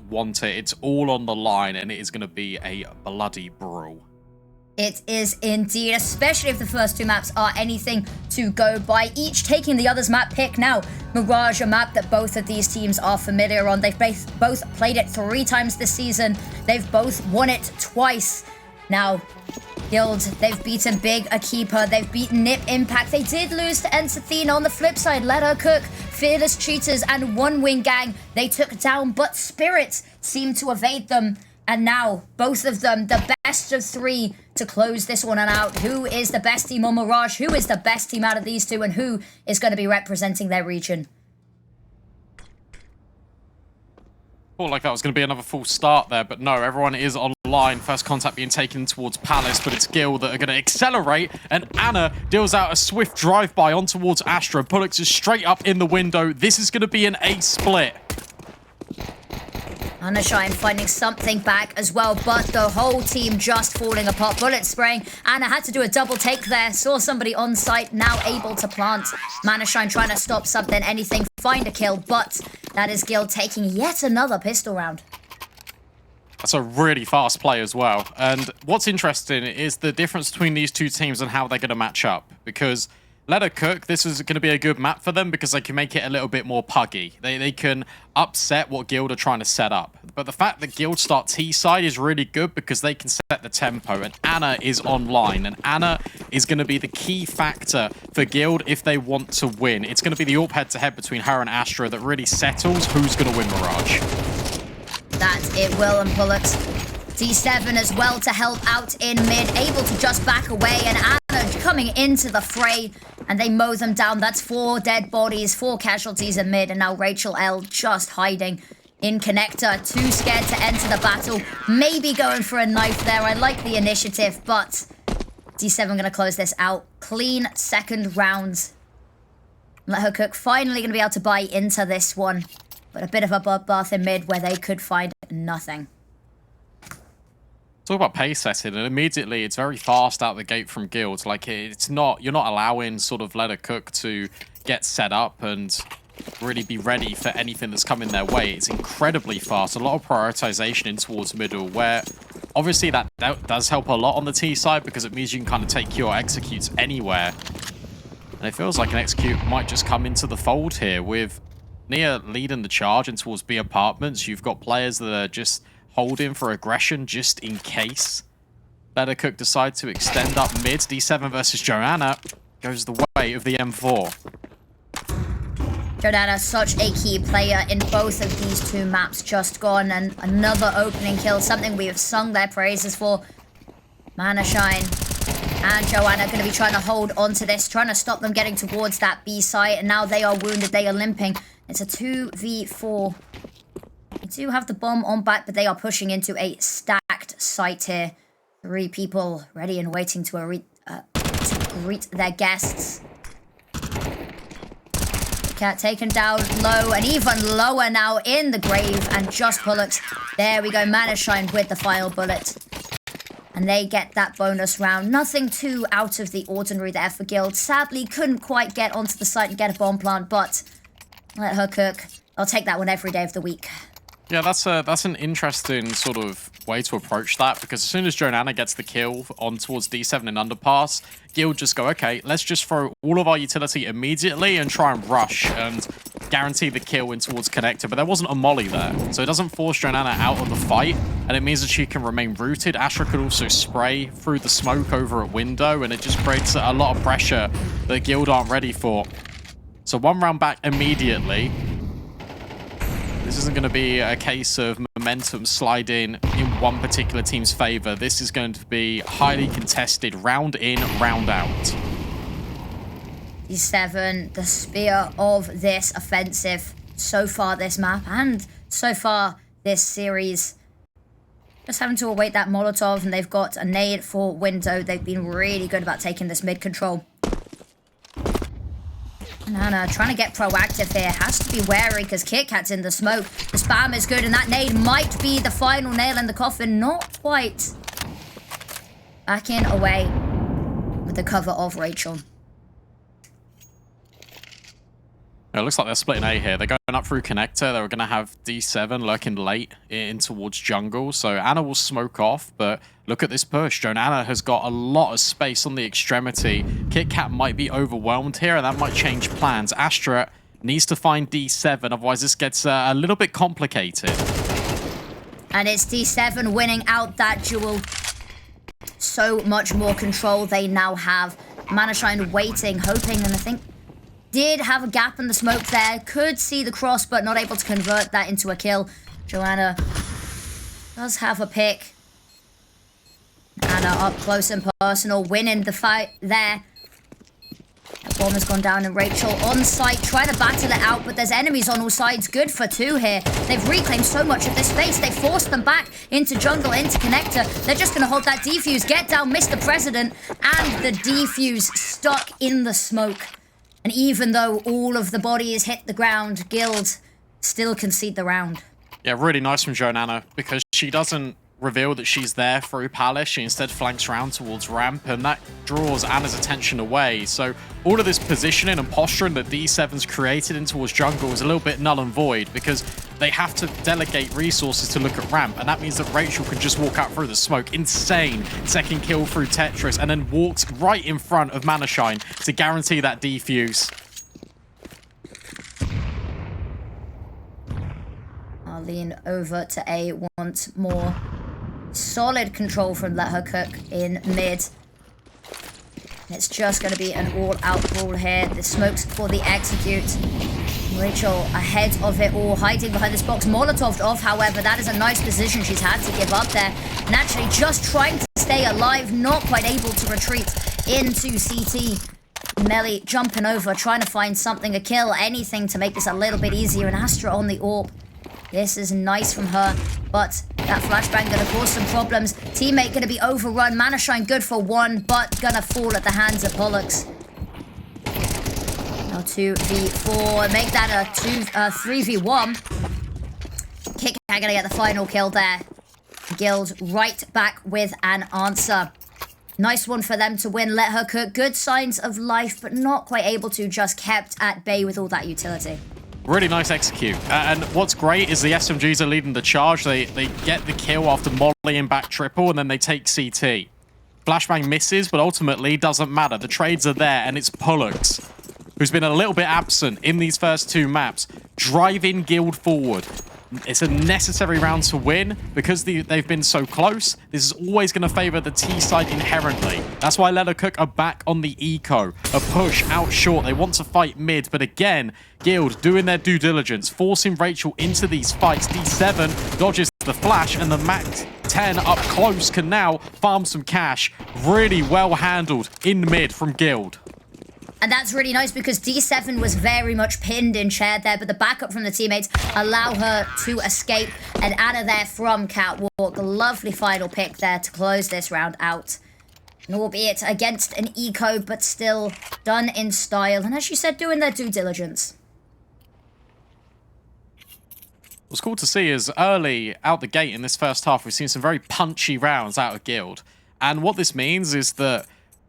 want it. It's all on the line, and it is going to be a bloody brawl. It is indeed, especially if the first two maps are anything to go by, each taking the other's map pick. Now, Mirage, a map that both of these teams are familiar on. They've both played it 3 times this season. They've both won it twice. Now, Guild, they've beaten Big, a keeper. They've beaten Nip, Impact. They did lose to Ensathine. On the flip side, Let Her Cook, Fearless Cheaters, and One Wing Gang they took down, but Spirits seemed to evade them. And now, both of them, the best of 3 to close this one out. Who is the best team on Mirage? Who is the best team out of these two? And who is going to be representing their region? Thought like that was going to be another full start there, but no, everyone is online. First contact being taken towards Palace, but it's Gil that are going to accelerate, and Anna deals out a swift drive-by on towards Astra. Pullox is straight up in the window. This is going to be an ace split. Anashine finding something back as well, but the whole team just falling apart. Bullet spraying. Anna had to do a double take there. Saw somebody on site, now able to plant. Manashine trying to stop something, anything, find a kill, but that is Gil taking yet another pistol round. That's a really fast play as well. And what's interesting is the difference between these two teams and how they're going to match up. Because Let Her Cook, this is going to be a good map for them because they can make it a little bit more puggy. They can upset what Guild are trying to set up. But the fact that Guild start T-side is really good because they can set the tempo. And Anna is online. And Anna is going to be the key factor for Guild if they want to win. It's going to be the AWP head-to-head between her and Astra that really settles who's going to win Mirage. That it will, and Pullox. D7 as well to help out in mid, able to just back away, and Anna coming into the fray, and they mow them down. That's 4 dead bodies, 4 casualties in mid, and now RacheLL just hiding in connector, too scared to enter the battle. Maybe going for a knife there. I like the initiative, but D7 going to close this out. Clean second round. Let Her Cook finally going to be able to buy into this one, but a bit of a bloodbath in mid where they could find nothing. Talk about pace setting, and immediately it's very fast out the gate from Guild. Like, it's not, you're not allowing sort of Let Her Cook to get set up and really be ready for anything that's coming their way. It's incredibly fast. A lot of prioritization in towards middle, where obviously that does help a lot on the T side because it means you can kind of take your executes anywhere. And it feels like an execute might just come into the fold here with Nia leading the charge in towards B apartments. You've got players that are just holding for aggression just in case Let Her Cook decide to extend up mid. D7 versus Joanana goes the way of the M4. Joanana, such a key player in both of these two maps just gone, and another opening kill, something we have sung their praises for. Manashine and Joanna going to be trying to hold on to this, trying to stop them getting towards that B site, and now they are wounded, they are limping. It's a 2v4. They do have the bomb on back, but they are pushing into a stacked site here. 3 people ready and waiting to greet their guests. Cat taken down low, and even lower now in the grave, and just Pullox. There we go, Manashine with the final bullet. And they get that bonus round. Nothing too out of the ordinary there for Guild. Sadly, couldn't quite get onto the site and get a bomb plant, but Let Her Cook. I'll take that one every day of the week. Yeah, that's an interesting sort of way to approach that, because as soon as Joanana gets the kill on towards D7 and underpass, Guild just go, okay, let's just throw all of our utility immediately and try and rush and guarantee the kill in towards connector. But there wasn't a molly there, so it doesn't force Joanana out of the fight, and it means that she can remain rooted. Astra could also spray through the smoke over at window, and it just creates a lot of pressure that Guild aren't ready for. So 1 round back immediately. This isn't going to be a case of momentum sliding in one particular team's favor. This is going to be highly contested, round in, round out. D7, the spear of this offensive so far this map and so far this series. Just having to await that Molotov, and they've got a nade for window. They've been really good about taking this mid control. Nana trying to get proactive here. Has to be wary because Kit Kat's in the smoke. The spam is good, and that nade might be the final nail in the coffin. Not quite. Backing away with the cover of Rachel. It looks like they're splitting A here. They're going up through connector. They're going to have D7 lurking late in towards jungle. So Ana will smoke off, but look at this push. Joanana has got a lot of space on the extremity. KitKat might be overwhelmed here, and that might change plans. Astra needs to find D7, otherwise this gets a little bit complicated. And it's D7 winning out that duel. So much more control they now have. Manashine waiting, hoping, and I think did have a gap in the smoke there. Could see the cross, but not able to convert that into a kill. Joanna does have a pick. Ana up close and personal, winning the fight there. The bomb has gone down, and RacheLL on site, trying to battle it out, but there's enemies on all sides. Good for two here. They've reclaimed so much of this space. They forced them back into jungle, into connector. They're just going to hold that defuse, get down Mr. President, and the defuse stuck in the smoke. And even though all of the bodies hit the ground, Guild still concede the round. Yeah, really nice from Joanana, because she doesn't reveal that she's there through Palace. She instead flanks around towards ramp, and that draws Ana's attention away. So all of this positioning and posturing that D7's created in towards jungle is a little bit null and void, because they have to delegate resources to look at ramp, and that means that RacheLL can just walk out through the smoke. Insane second kill through Tetris, and then walks right in front of Manashine to guarantee that defuse. I'll lean over to A once more. Solid control from Let Her Cook in mid. It's just going to be an all-out brawl here. The smokes for the execute. RacheLL ahead of it all, hiding behind this box. Molotoved off, however. That is a nice position she's had to give up there. Naturally, just trying to stay alive, not quite able to retreat into CT. meli jumping over, trying to find something, a kill, anything to make this a little bit easier. And Astra on the AWP. This is nice from her, but that flashbang gonna cause some problems. Teammate gonna be overrun. Manashine good for one, but gonna fall at the hands of pullox. Now 2v4, make that a 3v1. KitKat gonna get the final kill there. Guild right back with an answer. Nice one for them to win. Let Her Cook. Good signs of life, but not quite able to. Just kept at bay with all that utility. Really nice execute. And what's great is the SMGs are leading the charge. They get the kill after mollying back triple, and then they take CT. Flashbang misses, but ultimately doesn't matter. The trades are there, and it's pullox, who's been a little bit absent in these first two maps, driving Guild forward. It's a necessary round to win because they've been so close. This is always going to favor the T side inherently. That's why Let Her Cook are back on the eco. A push out short. They want to fight mid, but again, Guild doing their due diligence, forcing RacheLL into these fights. D7 dodges the flash, and the Mac 10 up close can now farm some cash. Really well handled in mid from Guild. And that's really nice because D7 was very much pinned in chair there, but the backup from the teammates allow her to escape. And Ana there from Catwalk. Lovely final pick there to close this round out. And albeit against an eco, but still done in style. And as you said, doing their due diligence. What's cool to see is early out the gate in this first half, we've seen some very punchy rounds out of Guild. And what this means is that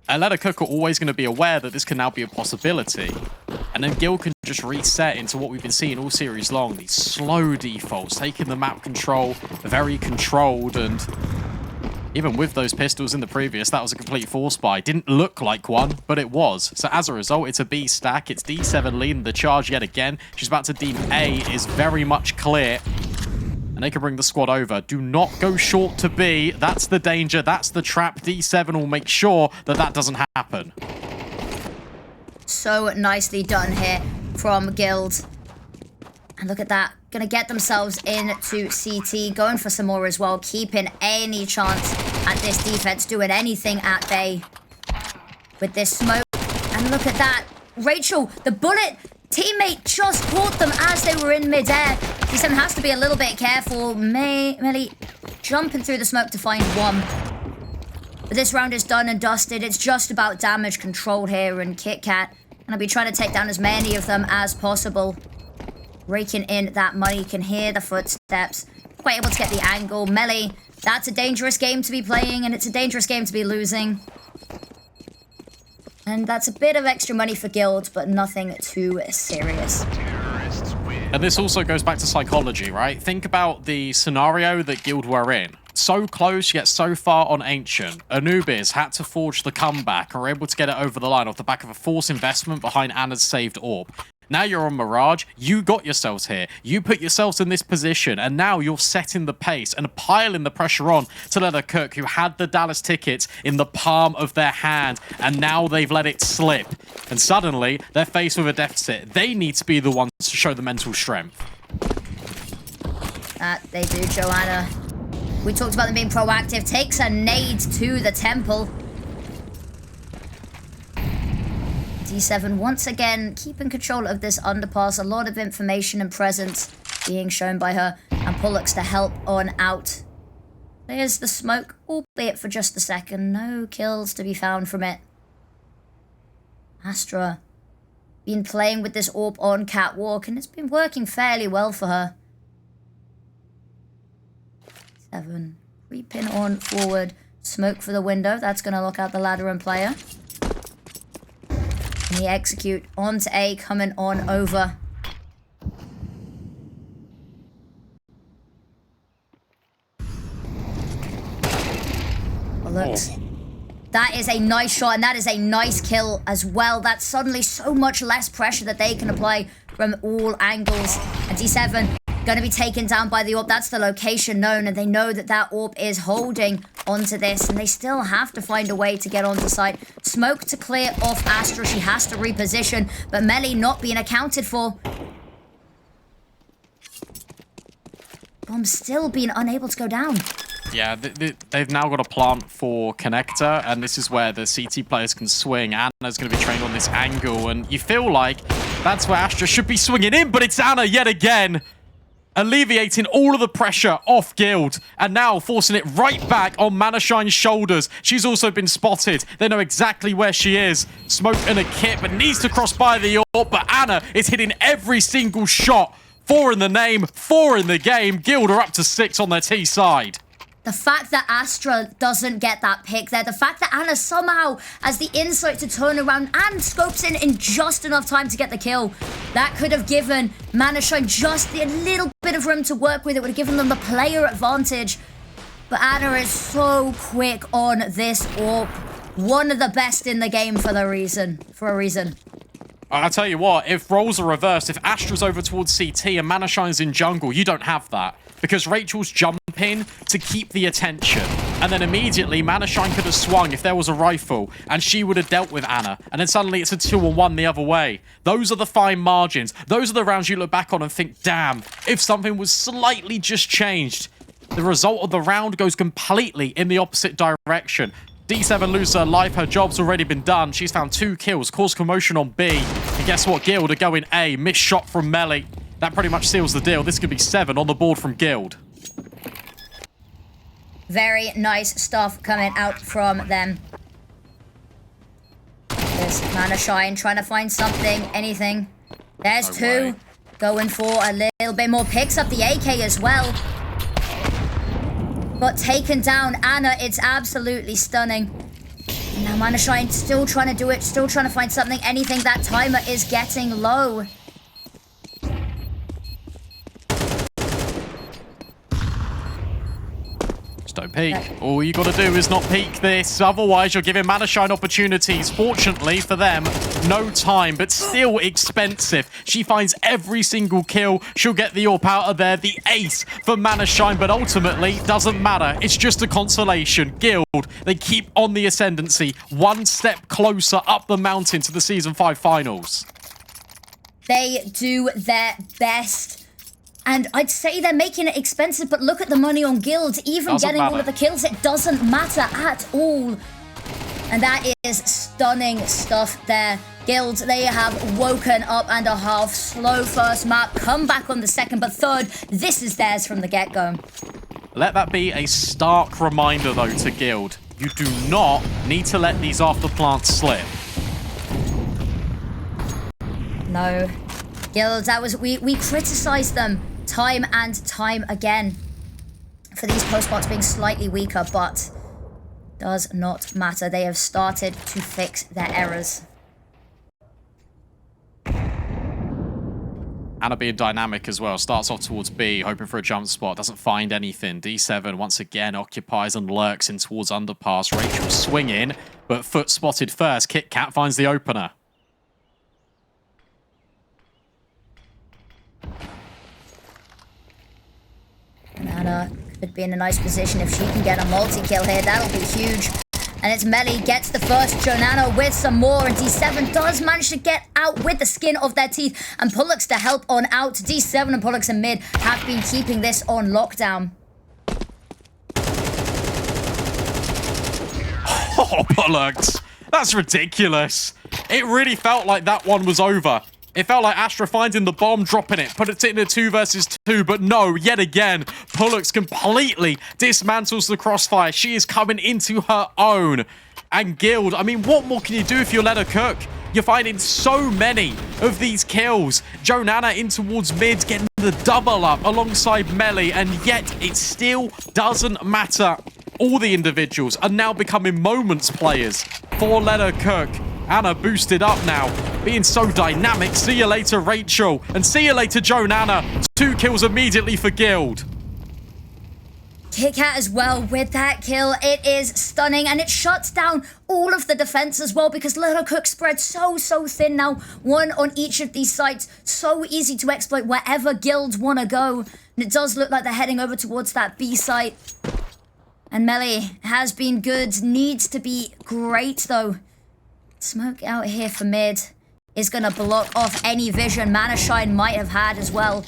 Let Her Cook are always going to be aware that this can now be a possibility. And then Guild can just reset into what we've been seeing all series long. These slow defaults, taking the map control, very controlled, and even with those pistols in the previous, that was a complete force buy. Didn't look like one, but it was. So as a result, it's a B stack. It's D7 leading the charge yet again. She's about to deem A is very much clear. And they can bring the squad over. Do not go short to B. That's the danger. That's the trap. D7 will make sure that that doesn't happen. So nicely done here from Guild. And look at that. Gonna get themselves into CT. Going for some more as well. Keeping any chance at this defense. Doing anything at bay with this smoke. And look at that. RacheLL, the bullet teammate just caught them as they were in midair. D7 has to be a little bit careful. meli jumping through the smoke to find one. But this round is done and dusted. It's just about damage control here, and KitKat gonna be trying to take down as many of them as possible. Raking in that money. You can hear the footsteps. Quite able to get the angle. meli, that's a dangerous game to be playing, and it's a dangerous game to be losing. And that's a bit of extra money for Guild, but nothing too serious. And this also goes back to psychology, right? Think about the scenario that Guild were in. So close, yet so far on Ancient. Anubis had to forge the comeback and were able to get it over the line off the back of a forced investment behind Anna's saved orb. Now you're on Mirage, you got yourselves here, you put yourselves in this position, and now you're setting the pace and piling the pressure on to Leather Cook, who had the Dallas tickets in the palm of their hand, and now they've let it slip. And suddenly, they're faced with a deficit. They need to be the ones to show the mental strength. That they do, Joanna. We talked about them being proactive. Takes a nade to the temple. D7 once again keeping control of this underpass. A lot of information and presence being shown by her. And pullox to help on out. There's the smoke, albeit for just a second. No kills to be found from it. Astra been playing with this orb on catwalk, and it's been working fairly well for her. 7. Creeping on forward. Smoke for the window. That's going to lock out the ladder and player. And the execute onto A, coming on over. Well, looks. Oh. That is a nice shot, and that is a nice kill as well. That's suddenly so much less pressure that they can apply from all angles. And D7 going to be taken down by the orb. That's the location known, and they know that that orb is holding onto this, and they still have to find a way to get onto site. Smoke to clear off Astra. She has to reposition, but meli not being accounted for. Bomb still being unable to go down. Yeah, they've now got a plant for Connector, and this is where the CT players can swing. Anna's going to be trained on this angle, and you feel like that's where Astra should be swinging in, but it's Anna yet again, alleviating all of the pressure off Guild, and now forcing it right back on Manashine's shoulders. She's also been spotted. They know exactly where she is. Smoke and a kit, but needs to cross by the orb, but Anna is hitting every single shot. 4 in the name, 4 in the game. Guild are up to 6 on their T side. The fact that Astra doesn't get that pick there, the fact that Anna somehow has the insight to turn around and scopes in just enough time to get the kill, that could have given Manashine just a little bit of room to work with. It would have given them the player advantage. But Anna is so quick on this orb. One of the best in the game for a reason. I'll tell you what, if roles are reversed, if Astra's over towards CT and Manashine's in jungle, you don't have that. Because RacheLL's jumping to keep the attention. And then immediately, Manashine could have swung if there was a rifle, and she would have dealt with Anna. And then suddenly it's a 2-on-1 the other way. Those are the fine margins. Those are the rounds you look back on and think, damn, if something was slightly just changed, the result of the round goes completely in the opposite direction. D7 loses her life. Her job's already been done. She's found 2 kills, caused commotion on B. And guess what? Guild are going A. Missed shot from meli. That pretty much seals the deal. This could be 7 on the board from Guild. Very nice stuff coming out from them. There's Manashine trying to find something, anything. There's 2. Going for a little bit more. Picks up the AK as well. But taken down Anna, it's absolutely stunning. Now Manashine still trying to do it, still trying to find something, anything. That timer is getting low. Don't peek. All you got to do is not peek this. Otherwise, you're giving Manashine opportunities. Fortunately for them, no time, but still expensive. She finds every single kill. She'll get the AWP out of there. The ace for Manashine, but ultimately, doesn't matter. It's just a consolation. Guild, they keep on the ascendancy. One step closer up the mountain to the Season 5 finals. They do their best. And I'd say they're making it expensive, but look at the money on Guild. Even getting all of the kills, it doesn't matter at all. And that is stunning stuff there. Guild, they have woken up and a half. Slow first map, come back on the second, but third, this is theirs from the get-go. Let that be a stark reminder, though, to Guild. You do not need to let these after plants slip. No. Guild, that was... We criticized them time and time again for these post bots being slightly weaker, but Does not matter. They have started to fix their errors. Ana being dynamic as well. Starts off towards B, hoping for a jump spot. Doesn't find anything. D7 once again occupies and lurks in towards underpass. RacheLL swinging, but foot spotted first. KitKat finds the opener. And Ana could be in a nice position if she can get a multi-kill here. That'll be huge. And it's meli gets the first. Joanana with some more. And D7 does manage to get out with the skin of their teeth. And pullox to help on out. D7 and pullox in mid have been keeping this on lockdown. Oh, pullox. That's ridiculous. It really felt like that one was over. It felt like Astra finding the bomb, dropping it, put it in a 2 versus 2, but no, yet again, pullox completely dismantles the crossfire. She is coming into her own. And Guild, I mean, what more can you do if you let her cook? You're finding so many of these kills. Joanana in towards mid, getting the double up alongside meli, and yet it still doesn't matter. All the individuals are now becoming moments players for let her cook. Ana boosted up now, being so dynamic. See you later, RacheLL. And see you later, Joanana. 2 kills immediately for Guild. KitKat as well with that kill. It is stunning, and it shuts down all of the defense as well, because Let Her Cook spread so thin now. 1 on each of these sites. So easy to exploit wherever Guilds want to go. And it does look like they're heading over towards that B site. And meli has been good. Needs to be great, though. Smoke out here for mid is going to block off any vision Manashine might have had as well.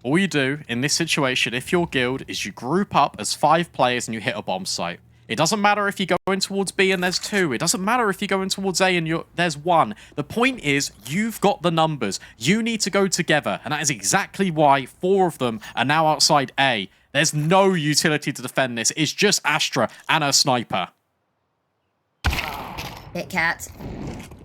All you do in this situation, if you're Guild, is you group up as 5 players and you hit a bomb site. It doesn't matter if you go in towards B and there's 2. It doesn't matter if you go in towards A and there's 1. The point is, you've got the numbers. You need to go together. And that is exactly why 4 of them are now outside A. There's no utility to defend this. It's just Astra and her sniper. KitKat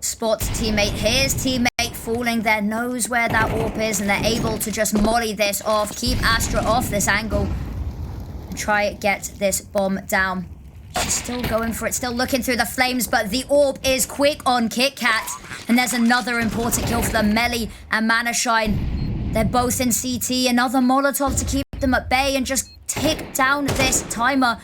spots teammate. Here's teammate falling there, knows where that AWP is, and they're able to just molly this off, keep Astra off this angle, and try get this bomb down. She's still going for it, still looking through the flames, but the AWP is quick on KitKat. And there's another important kill for the meli and Manashine. They're both in CT. Another Molotov to keep them at bay and just tick down this timer.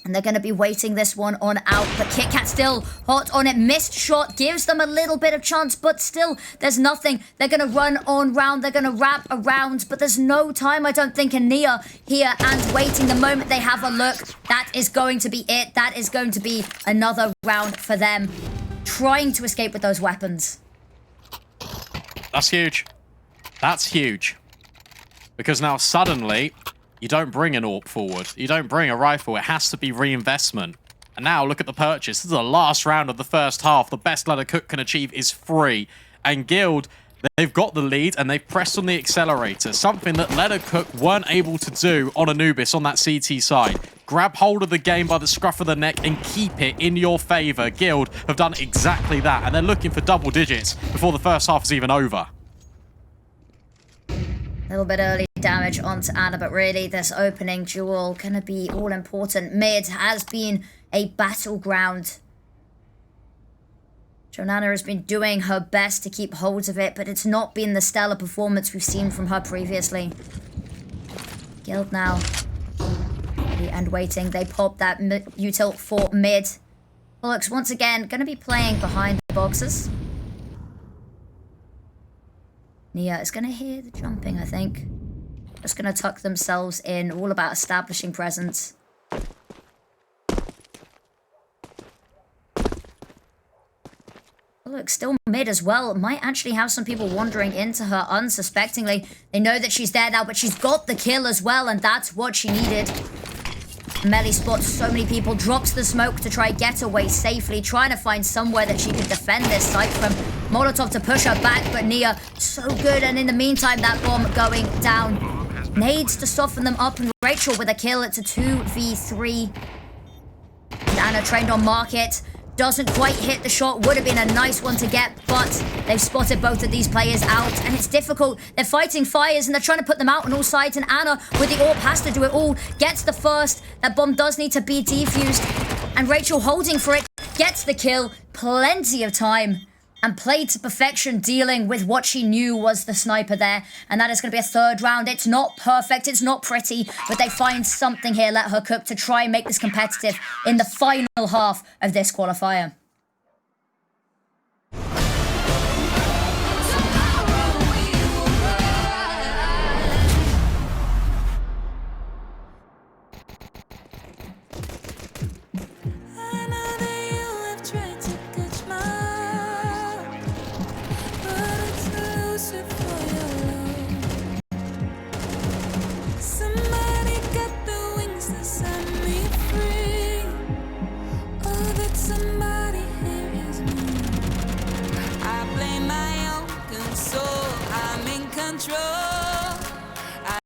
And they're going to be waiting this one on out. But KitKat still hot on it. Missed shot gives them a little bit of chance, but still, there's nothing. They're going to run on round. They're going to wrap around, but there's no time, I don't think, in Nia here and waiting. The moment they have a look, that is going to be it. That is going to be another round for them. Trying to escape with those weapons. That's huge. That's huge. Because now suddenly, you don't bring an AWP forward. You don't bring a rifle. It has to be reinvestment. And now look at the purchase. This is the last round of the first half. The best Let Her Cook can achieve is free. And Guild, they've got the lead and they've pressed on the accelerator. Something that Let Her Cook weren't able to do on Anubis on that CT side. Grab hold of the game by the scruff of the neck and keep it in your favor. Guild have done exactly that. And they're looking for double digits before the first half is even over. A little bit early damage onto Ana, but really this opening duel gonna be all important. Mid has been a battleground. Joanana has been doing her best to keep hold of it, but it's not been the stellar performance we've seen from her previously. Guild now. Ready and waiting. They pop that util for mid. pullox once again gonna be playing behind the boxes. Nia is going to hear the jumping, I think. Just going to tuck themselves in, all about establishing presence. Look, still mid as well. Might actually have some people wandering into her unsuspectingly. They know that she's there now, but she's got the kill as well, and that's what she needed. meli spots so many people, drops the smoke to try get away safely, trying to find somewhere that she could defend this site from. Molotov to push her back, but Nia so good, and in the meantime, that bomb going down. Nades to soften them up, and RacheLL with a kill. It's a 2v3. And Ana trained on market. Doesn't quite hit the shot. Would have been a nice one to get, but they've spotted both of these players out, and it's difficult. They're fighting fires, and they're trying to put them out on all sides, and Anna, with the AWP, has to do it all. Gets the first. That bomb does need to be defused, and RacheLL holding for it. Gets the kill. Plenty of time. And played to perfection, dealing with what she knew was the sniper there. And that is going to be a third round. It's not perfect, it's not pretty, but they find something here, let her cook, to try and make this competitive in the final half of this qualifier.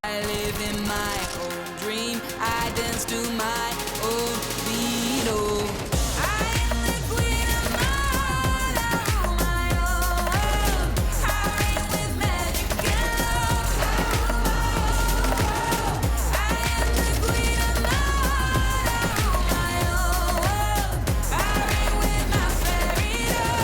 I live in my own dream. I dance to my own beat. Oh, I am the queen of my heart. I rule my own world. I reign with magic and love. I am the queen of my heart. I rule my own world. I reign with my fairy dust.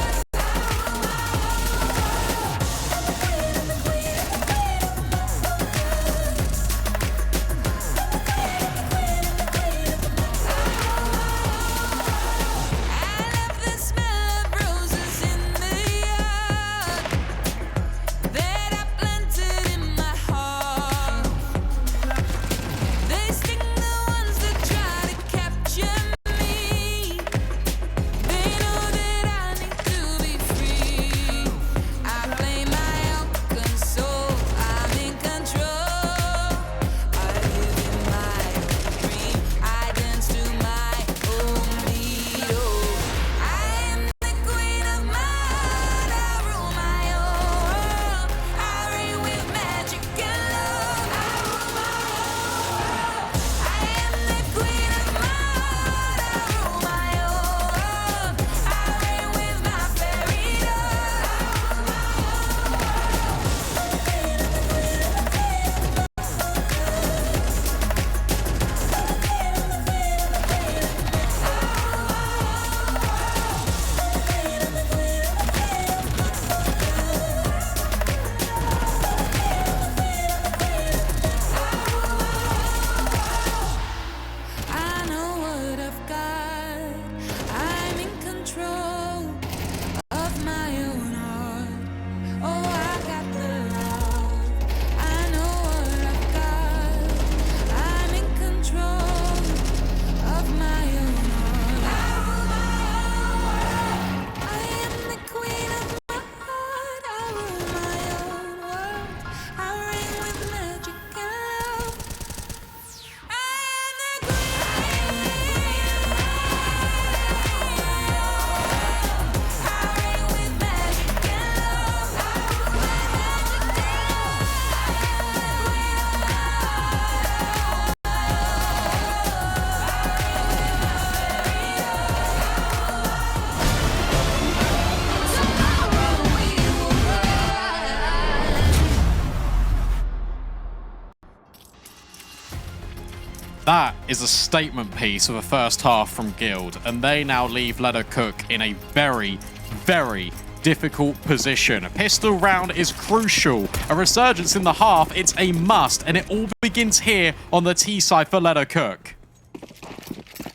That is a statement piece of a first half from Guild, and they now leave Let Her Cook in a very, very difficult position. A pistol round is crucial. A resurgence in the half, it's a must, and it all begins here on the T side for Let Her Cook.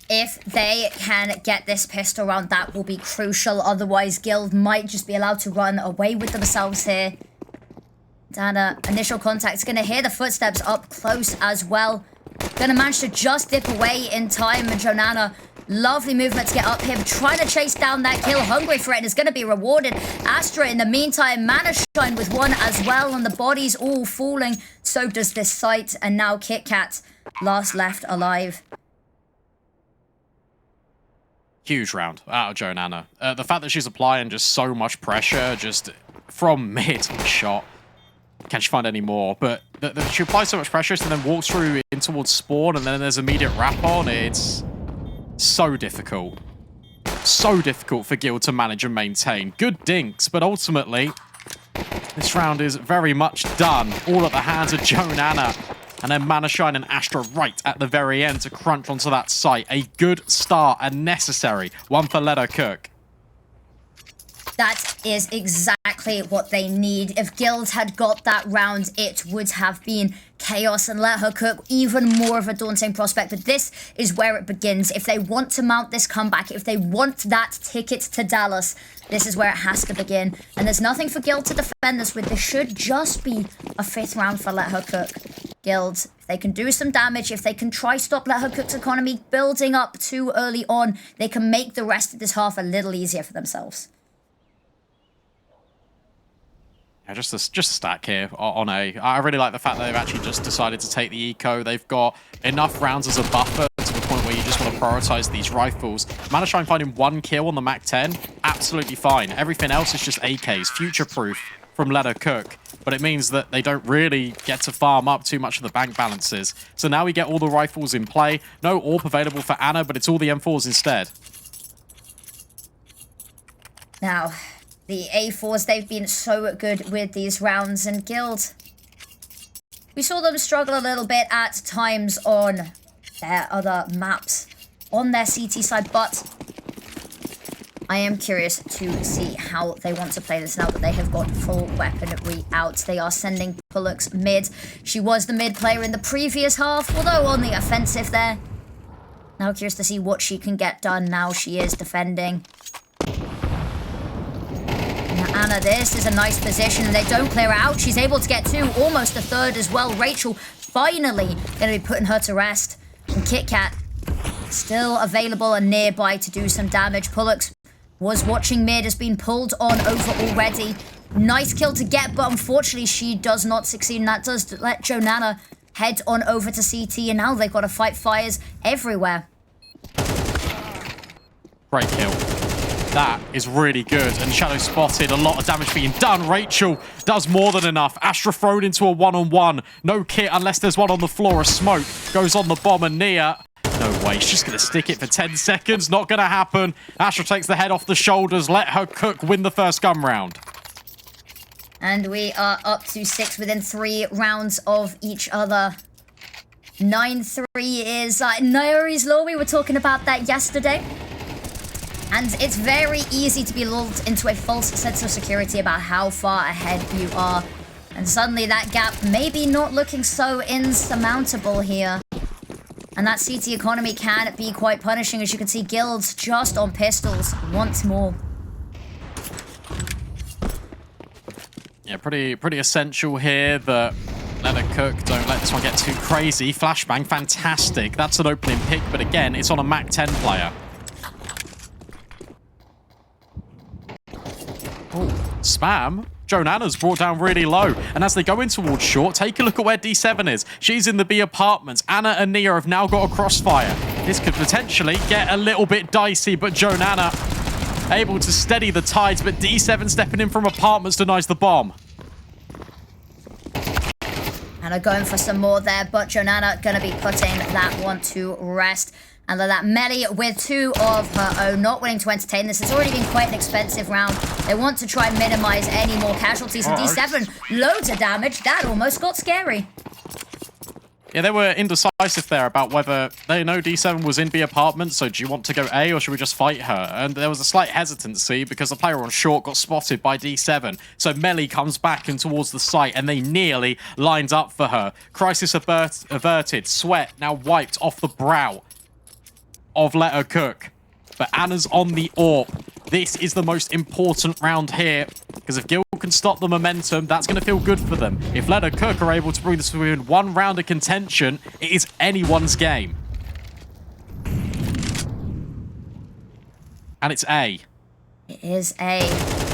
If they can get this pistol round, that will be crucial. Otherwise, Guild might just be allowed to run away with themselves here. Dana, initial contact's gonna hear the footsteps up close as well. Gonna manage to just dip away in time, and Joanana, lovely movement to get up here, trying to chase down that kill, hungry for it, and is gonna be rewarded. Astra, in the meantime, Mana Shine with one as well, and the bodies all falling. So does this site, and now Kit Kat, last left alive. Huge round out of Joanana. The fact that she's applying just so much pressure, just from mid shot. Can she find any more? But she applies so much pressure and then walks through in towards spawn, and then there's immediate wrap on. It's so difficult. So difficult for Guild to manage and maintain. Good dinks, but ultimately, this round is very much done. All at the hands of Joanana. And then Manashine and Astra right at the very end to crunch onto that site. A good start and necessary. One for Let Her Cook. That is exactly what they need. If Guild had got that round, it would have been chaos and Let Her Cook even more of a daunting prospect. But this is where it begins. If they want to mount this comeback, if they want that ticket to Dallas, this is where it has to begin. And there's nothing for Guild to defend this with. This should just be a 5th round for Let Her Cook. Guild, if they can do some damage, if they can try stop Let Her Cook's economy building up too early on, they can make the rest of this half a little easier for themselves. Just a stack here on A. I really like the fact that they've actually just decided to take the eco. They've got enough rounds as a buffer to the point where you just want to prioritize these rifles. Manashine finding 1 kill on the Mac 10, absolutely fine. Everything else is just AKs, future-proof from Let Her Cook. But it means that they don't really get to farm up too much of the bank balances. So now we get all the rifles in play. No AWP available for Anna, but it's all the M4s instead. Now, the A4s, they've been so good with these rounds, and Guild, we saw them struggle a little bit at times on their other maps, on their CT side, but I am curious to see how they want to play this now that they have got full weaponry out. They are sending pullox mid. She was the mid player in the previous half, although on the offensive there. Now curious to see what she can get done now she is defending. Anna, this is a nice position, and they don't clear her out. She's able to get 2, almost a 3rd as well. RacheLL finally going to be putting her to rest. And KitKat still available and nearby to do some damage. pullox was watching mid, has been pulled on over already. Nice kill to get, but unfortunately she does not succeed, and that does let Joanana head on over to CT, and now they've got to fight fires everywhere. Great kill. That is really good, and Shadow spotted. A lot of damage being done. RacheLL does more than enough. Astra thrown into a one-on-one. No kit unless there's one on the floor. A smoke goes on the bomb, and Nia, no way, she's just going to stick it for 10 seconds. Not going to happen. Astra takes the head off the shoulders. Let Her Cook win the first gun round. And we are up to 6 within 3 rounds of each other. 9-3 is Naori's Law. We were talking about that yesterday. And it's very easy to be lulled into a false sense of security about how far ahead you are. And suddenly that gap maybe not looking so insurmountable here. And that CT economy can be quite punishing, as you can see Guilds just on pistols once more. Yeah, pretty essential here that Let Her Cook don't let this one get too crazy. Flashbang, fantastic. That's an opening pick, but again, it's on a Mac 10 player. Oh, spam. Joanana's brought down really low. And as they go in towards short, take a look at where D7 is. She's in the B apartments. Anna and Nia have now got a crossfire. This could potentially get a little bit dicey, but Joanana able to steady the tides, but D7 stepping in from apartments denies the bomb. Anna going for some more there, but Joanana going to be putting that one to rest. And that meli with 2 of her own, not willing to entertain this. It's already been quite an expensive round. They want to try and minimize any more casualties. And D7, loads of damage. That almost got scary. Yeah, they were indecisive there about whether they know D7 was in B apartment, so do you want to go A or should we just fight her? And there was a slight hesitancy because the player on short got spotted by D7. So meli comes back and towards the site, and they nearly lined up for her. Crisis averted. Sweat now wiped off the brow of Let Her Cook. But Anna's on the AWP. This is the most important round here, because if Guild can stop the momentum, that's going to feel good for them. If Let Her Cook are able to bring this within 1 round of contention, it is anyone's game. And it's A. It is A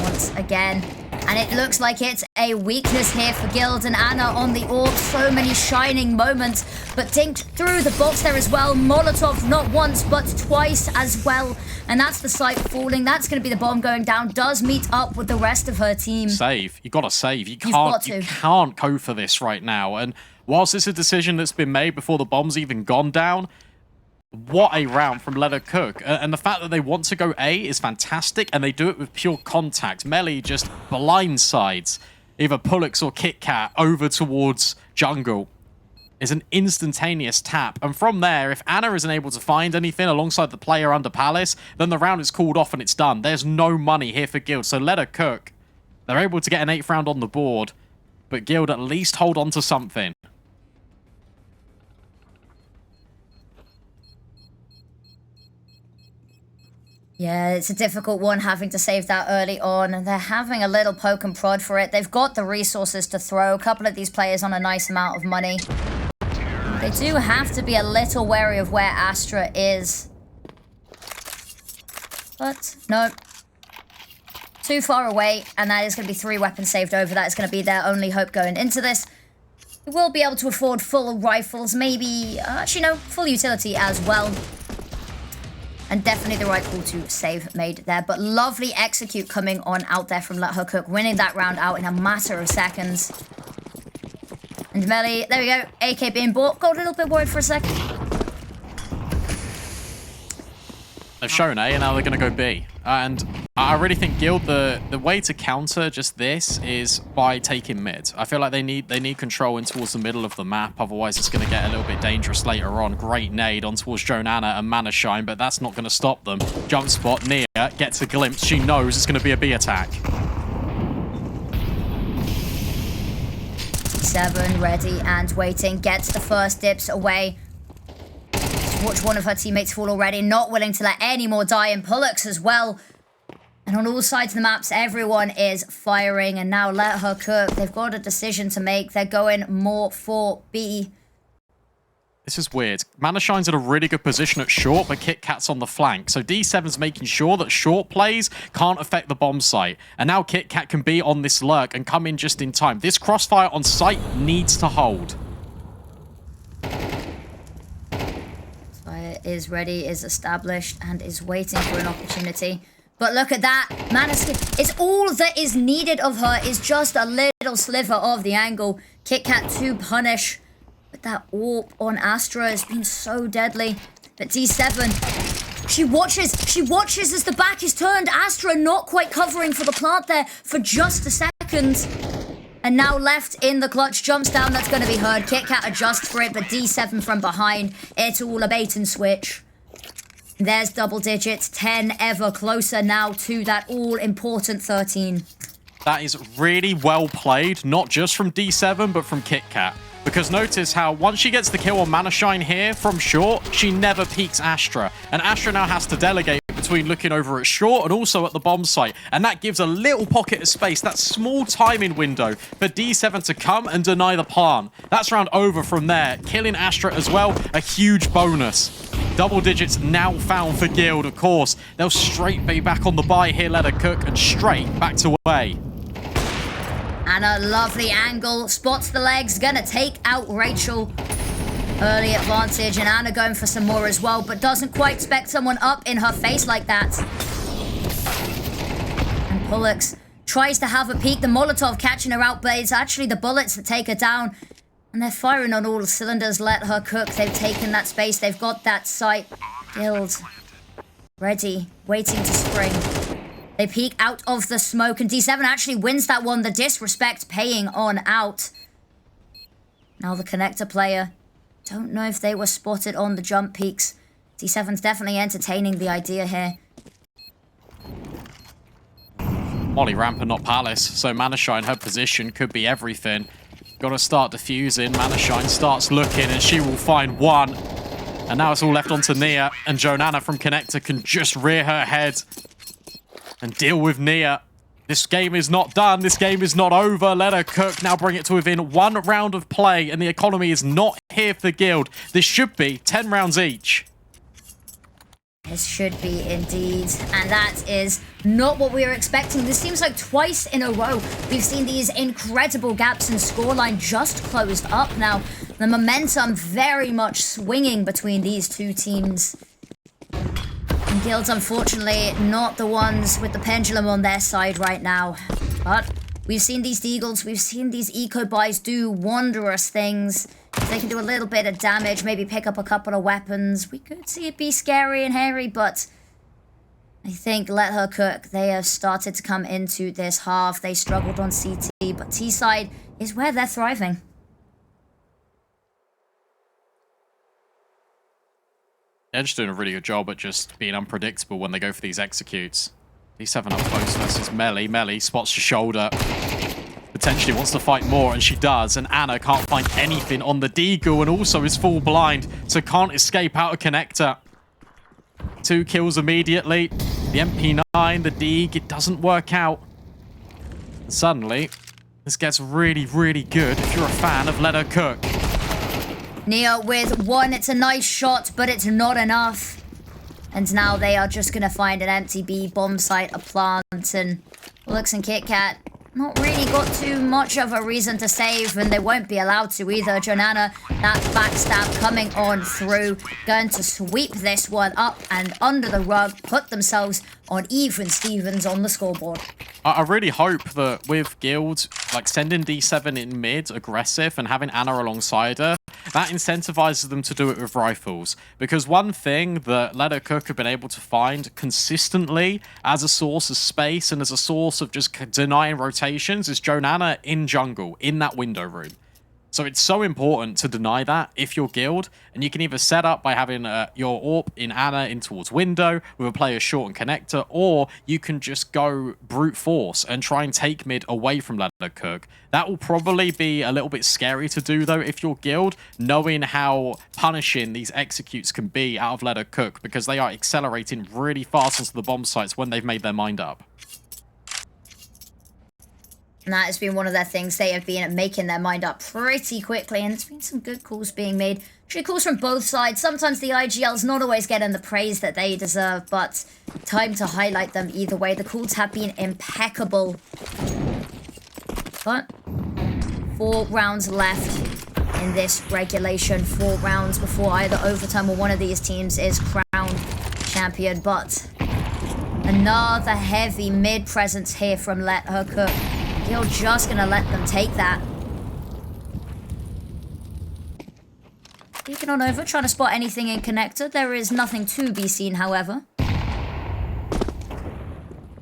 once again. And it looks like it's a weakness here for Guild, and Anna on the AWP. So many shining moments, but dinked through the box there as well. Molotov not once, but twice as well. And that's the site falling. That's going to be the bomb going down. Does meet up with the rest of her team. Save. You got to save. You can't go for this right now. And whilst it's a decision that's been made before the bomb's even gone down, What a round from Let Her Cook. And the fact that they want to go A is fantastic, and they do it with pure contact. Meli just blindsides either pullox or KitKat over towards jungle. Is an instantaneous tap. And from there, if Anna isn't able to find anything alongside the player under Palace, then the round is called off and it's done. There's no money here for Guild. So Let Her Cook. They're able to get an 8th round on the board, but Guild at least hold on to something. Yeah, it's a difficult one having to save that early on, and they're having a little poke and prod for it. They've got the resources to throw a couple of these players on a nice amount of money. They do have to be a little wary of where Astra is. But, no. Too far away, and that is going to be 3 weapons saved over. That is going to be their only hope going into this. They will be able to afford full rifles, maybe, actually no, full utility as well. And definitely the right call to save made there. But lovely execute coming on out there from Let Her Cook, winning that round out in a matter of seconds. And Meli, there we go, AK being bought. Got a little bit worried for a second. They've shown A, and now they're going to go B. And I really think Guild, the way to counter just this is by taking mid. I feel like they need control in towards the middle of the map. Otherwise, it's going to get a little bit dangerous later on. Great nade on towards Joanana and Mana Shine, but that's not going to stop them. Jump spot, Nia gets a glimpse. She knows it's going to be a B attack. 7 ready and waiting. Gets the first dips away. Watch one of her teammates fall already. Not willing to let any more die. And pullox as well. And on all sides of the maps, everyone is firing. And now Let Her Cook. They've got a decision to make. They're going more for B. This is weird. Mana Shine's in a really good position at short, but KitKat's on the flank. So D7's making sure that short plays can't affect the bomb site. And now KitKat can be on this lurk and come in just in time. This crossfire on site needs to hold. Is ready, is established, and is waiting for an opportunity. But look at that. Mana Skin. It's all that is needed of her is just a little sliver of the angle. KitKat to punish. But that AWP on Astra has been so deadly. But D7, she watches as the back is turned. Astra not quite covering for the plant there for just a second. And now left in the clutch, jumps down, that's going to be heard. KitKat adjusts for it, but D7 from behind. It's all a bait and switch. There's double digits, 10 ever closer now to that all-important 13. That is really well played, not just from D7, but from KitKat. Because notice how once she gets the kill on Mana Shine here from short, she never peeks Astra. And Astra now has to delegate between looking over at short and also at the bomb site. And that gives a little pocket of space, that small timing window for D7 to come and deny the plant. That's round over from there. Killing Astra as well, a huge bonus. Double digits now found for Guild, of course. They'll straight be back on the buy here, Let Her Cook, and straight back to away. And a lovely angle, spots the legs, gonna take out RacheLL. Early advantage, and Anna going for some more as well, but doesn't quite expect someone up in her face like that. And pullox tries to have a peek, the Molotov catching her out, but it's actually the bullets that take her down. And they're firing on all cylinders. Let Her Cook, they've taken that space, they've got that site. Guild, ready, waiting to spring. They peek out of the smoke, and D7 actually wins that one. The disrespect paying on out. Now the connector player. Don't know if they were spotted on the jump peaks. D7's definitely entertaining the idea here. Molly Ramper, not Palace. So Mana Shine, her position could be everything. Got to start diffusing. Mana Shine starts looking, and she will find one. And now it's all left onto Nia. And Joanana from connector can just rear her head and deal with Nia. This game is not done. This game is not over. Let Her Cook now bring it to within 1 round of play, and the economy is not here for Guild. This should be 10 rounds each. This should be indeed, and that is not what we were expecting. This seems like twice in a row we've seen these incredible gaps in scoreline just closed up now. The momentum very much swinging between these two teams. And Guild's unfortunately not the ones with the pendulum on their side right now. But we've seen these Deagles, we've seen these eco buys do wondrous things. If they can do a little bit of damage, maybe pick up a couple of weapons, we could see it be scary and hairy, but I think let her cook. They have started to come into this half. They struggled on CT, but T-side is where they're thriving. They're just doing a really good job at just being unpredictable when they go for these executes. D7 up close versus Meli. Meli spots your shoulder. Potentially wants to fight more, and she does. And Anna can't find anything on the Deagle and also is full blind, so can't escape out of connector. 2 kills immediately. The MP9, the Deag, it doesn't work out. And suddenly, this gets really, really good if you're a fan of Let Her Cook. Nia with 1, it's a nice shot, but it's not enough. And now they are just going to find an empty B bomb site, a plant, and Pullox and KitKat not really got too much of a reason to save, and they won't be allowed to either. Joanana, that backstab coming on through, going to sweep this one up and under the rug, put themselves on even Stevens on the scoreboard. I really hope that with Guild, like sending D7 in mid, aggressive, and having Anna alongside her, that incentivizes them to do it with rifles. Because one thing that Let Her Cook have been able to find consistently as a source of space and as a source of just denying rotations is Joanana in jungle, in that window room. So it's so important to deny that if you're Guild, and you can either set up by having your AWP in Anna in towards window with a player short and connector, or you can just go brute force and try and take mid away from Let Her Cook. That will probably be a little bit scary to do though if you're Guild, knowing how punishing these executes can be out of Let Her Cook, because they are accelerating really fast onto the bomb sites when they've made their mind up. And that has been one of their things. They have been making their mind up pretty quickly, and there's been some good calls being made. Actually, calls from both sides. Sometimes the IGL's not always getting the praise that they deserve, but time to highlight them either way. The calls have been impeccable. But 4 rounds left in this regulation. 4 rounds before either overtime or one of these teams is crowned champion. But another heavy mid presence here from Let Her Cook. You're just gonna let them take that. Peeking on over, trying to spot anything in connector. There is nothing to be seen, however.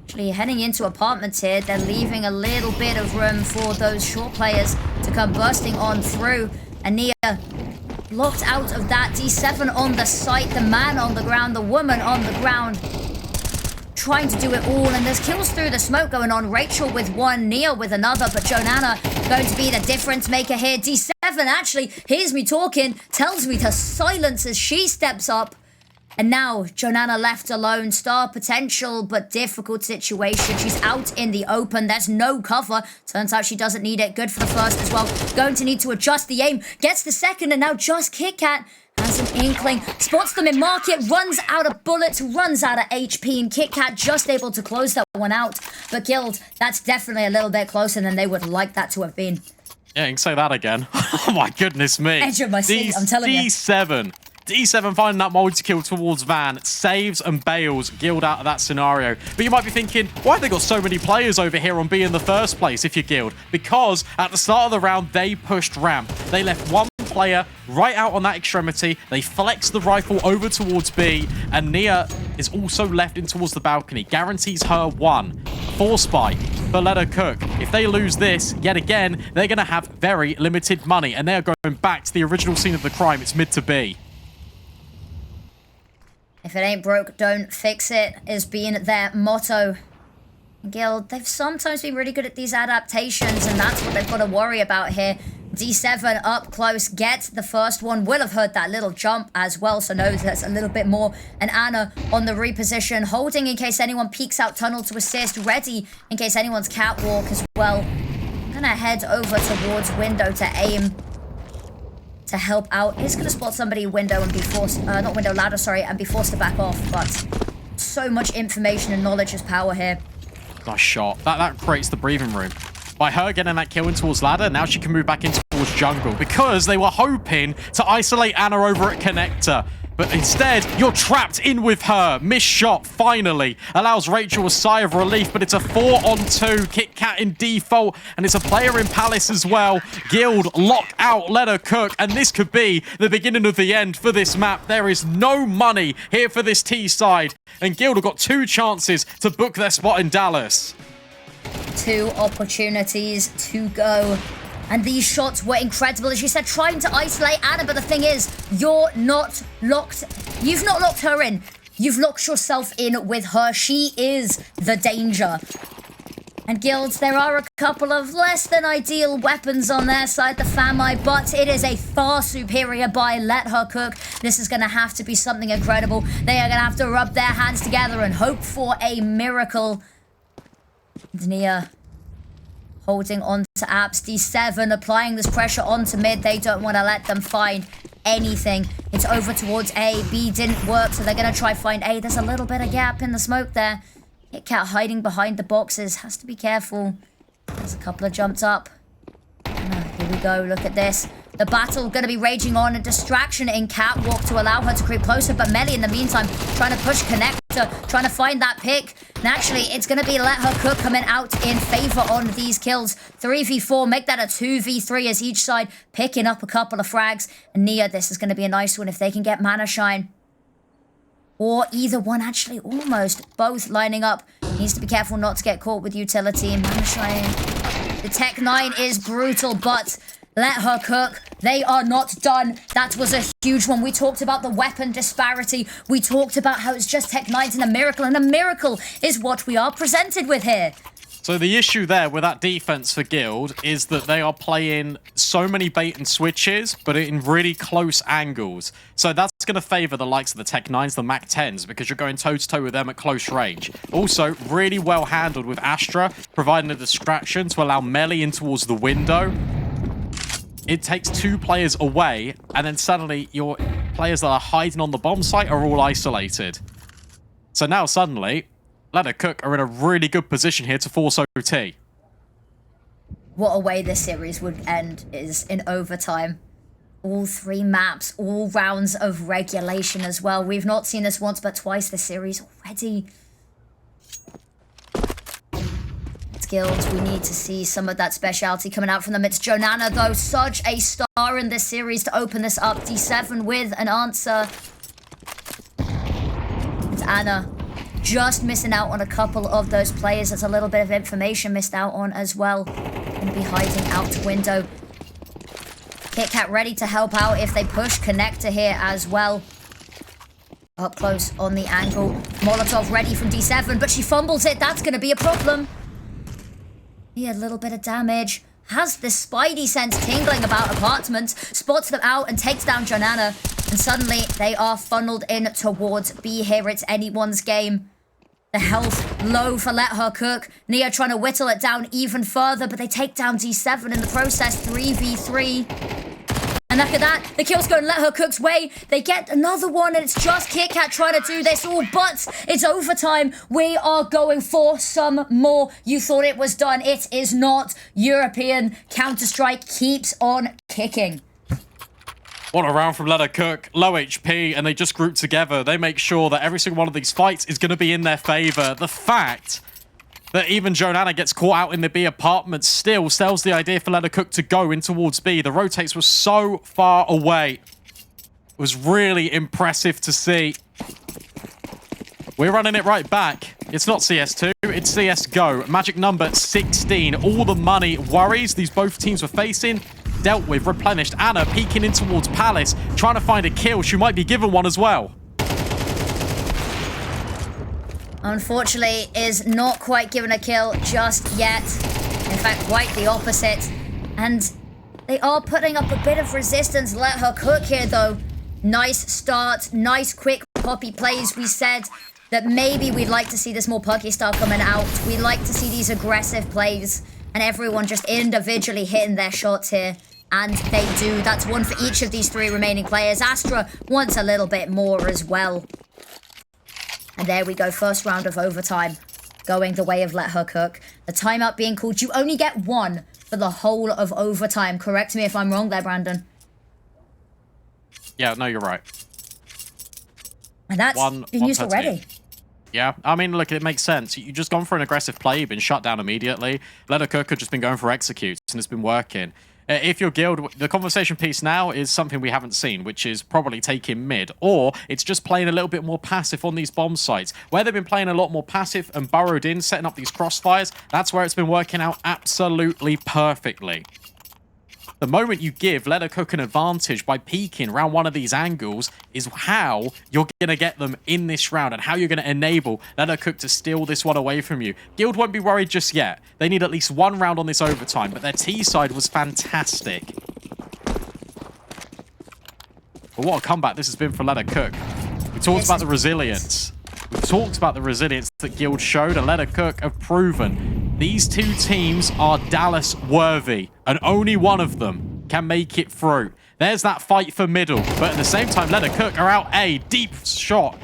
Actually, heading into apartments here, they're leaving a little bit of room for those short players to come bursting on through. And Nia locked out of that. D7 on the site, the man on the ground, the woman on the ground. Trying to do it all, and there's kills through the smoke going on. RacheLL with 1, Nia with another, but Joanana going to be the difference maker here. D7 actually hears me talking, tells me to silence as she steps up. And now Joanana left alone. Star potential, but difficult situation. She's out in the open. There's no cover. Turns out she doesn't need it. Good for the first as well. Going to need to adjust the aim. Gets the second, and now just KitKat has an inkling, spots them in market, runs out of bullets, runs out of HP, and KitKat just able to close that one out. But Guild, that's definitely a little bit closer than they would like that to have been. Yeah, you can say that again. Oh my goodness me. Edge of my seat, I'm telling you. D7 finding that multi-kill towards Van, saves and bails Guild out of that scenario. But you might be thinking, why have they got so many players over here on B in the first place if you're Guild? Because at the start of the round, they pushed ramp. They left one player right out on that extremity. They flexed the rifle over towards B, and Nia is also left in towards the balcony. Guarantees her 1. Force buy for Let Her Cook. If they lose this yet again, they're going to have very limited money, and they are going back to the original scene of the crime. It's mid to B. If it ain't broke, don't fix it, is being their motto. Guild, they've sometimes been really good at these adaptations, and that's what they've got to worry about here. D7 up close, gets the first one. Will have heard that little jump as well, so knows that's a little bit more. And Anna on the reposition, holding in case anyone peeks out tunnel to assist, ready in case anyone's catwalk as well. Gonna head over towards window to aim to help out. He's gonna spot somebody window and be forced, not window, ladder, sorry, and be forced to back off. But so much information and knowledge is power here. Nice shot. That creates the breathing room. By her getting that kill in towards ladder, now she can move back in towards towards jungle because they were hoping to isolate Ana over at connector. But instead, you're trapped in with her. Missed shot, finally, allows RacheLL a sigh of relief, but it's a 4-on-2. KitKat in default, and it's a player in Palace as well. Guild lock out, let her cook, and this could be the beginning of the end for this map. There is no money here for this T side, and Guild have got 2 chances to book their spot in Dallas. 2 opportunities to go. And these shots were incredible, as you said, trying to isolate Ana, but the thing is, you've not locked her in. You've locked yourself in with her. She is the danger. And Guilds, there are a couple of less than ideal weapons on their side, the Fami, but it is a far superior buy. Let her cook. This is going to have to be something incredible. They are going to have to rub their hands together and hope for a miracle. Nia holding on to Apps. D7 applying this pressure onto mid. They don't want to let them find anything. It's over towards A. B didn't work, so they're going to try find A. There's a little bit of gap in the smoke there. KitKat hiding behind the boxes. Has to be careful. There's a couple of jumps up. Here we go. Look at this. The battle going to be raging on. A distraction in Catwalk to allow her to creep closer. But Meli, in the meantime, trying to push connector, trying to find that pick. And actually, it's going to be Let Her Cook coming out in favor on these kills. 3v4, make that a 2v3 as each side picking up a couple of frags. And Nia, this is going to be a nice one if they can get Mana Shine. Or either one, actually, almost. Both lining up. Needs to be careful not to get caught with utility. Mana Shine. The Tech 9 is brutal, but let her cook. They are not done. That was a huge one. We talked about the weapon disparity. We talked about how it's just Tech 9s and a miracle is what we are presented with here. So the issue there with that defense for Guild is that they are playing so many bait and switches, but in really close angles. So that's going to favor the likes of the Tech 9s, the Mac 10s, because you're going toe-to-toe with them at close range. Also, really well handled with Astra, providing a distraction to allow Meli in towards the window. It takes 2 players away, and then suddenly your players that are hiding on the bomb site are all isolated. So now suddenly, Let Her Cook are in a really good position here to force OT. What a way this series would end is in overtime. All 3 maps, all rounds of regulation as well. We've not seen this once but twice this series already. Guilds, we need to see some of that speciality coming out from them. It's Joanana, though, such a star in this series to open this up. D7 with an answer. It's Ana. Just missing out on a couple of those players. There's a little bit of information missed out on as well. Going to be hiding out window. KitKat ready to help out if they push connector here as well. Up close on the angle. Molotov ready from D7, but she fumbles it. That's going to be a problem. Yeah, a little bit of damage. Has the spidey sense tingling about apartments. Spots them out and takes down Joanana. And suddenly they are funneled in towards B here. It's anyone's game. The health low for Let Her Cook. Nia trying to whittle it down even further, but they take down D7 in the process. 3v3. And look at that. The kill's going Let Her Cook's way. They get another one, and it's just KitKat trying to do this all, but it's overtime. We are going for some more. You thought it was done. It is not. European Counter-Strike keeps on kicking. What a round from Let Her Cook. Low HP, and they just group together. They make sure that every single one of these fights is going to be in their favor. The fact that even Joanana gets caught out in the B apartment still sells the idea for Let Her Cook to go in towards B. The rotates were so far away. It was really impressive to see. We're running it right back. It's not CS2, it's CSGO. Magic number 16. All the money worries these both teams were facing, dealt with, replenished. Ana peeking in towards Palace, trying to find a kill. She might be given one as well. Unfortunately, is not quite given a kill just yet. In fact, quite the opposite. And they are putting up a bit of resistance. Let Her Cook here, though. Nice start, nice quick poppy plays. We said that maybe we'd like to see this more Puggy style coming out. We'd like to see these aggressive plays and everyone just individually hitting their shots here. And they do. That's one for each of these 3 remaining players. Astra wants a little bit more as well. And there we go, first round of overtime, going the way of Let Her Cook. The timeout being called. You only get 1 for the whole of overtime. Correct me if I'm wrong there, Brandon. Yeah, no, you're right. And that's been used already. Yeah, I mean, look, it makes sense. You just gone for an aggressive play, you've been shut down immediately. Cook had just been going for executes, and it's been working. If you're Guild, the conversation piece now is something we haven't seen, which is probably taking mid, or it's just playing a little bit more passive on these bomb sites. Where they've been playing a lot more passive and burrowed in, setting up these crossfires, that's where it's been working out absolutely perfectly. The moment you give Cook an advantage by peeking around one of these angles is how you're going to get them in this round and how you're going to enable Cook to steal this one away from you. Guild won't be worried just yet. They need at least one round on this overtime, but their T side was fantastic. But what a comeback this has been for Cook. We talked about the resilience. We talked about the resilience that Guild showed, and Cook have proven these two teams are Dallas worthy, and only one of them can make it through. There's that fight for middle, but at the same time, Cook are out A. Deep shot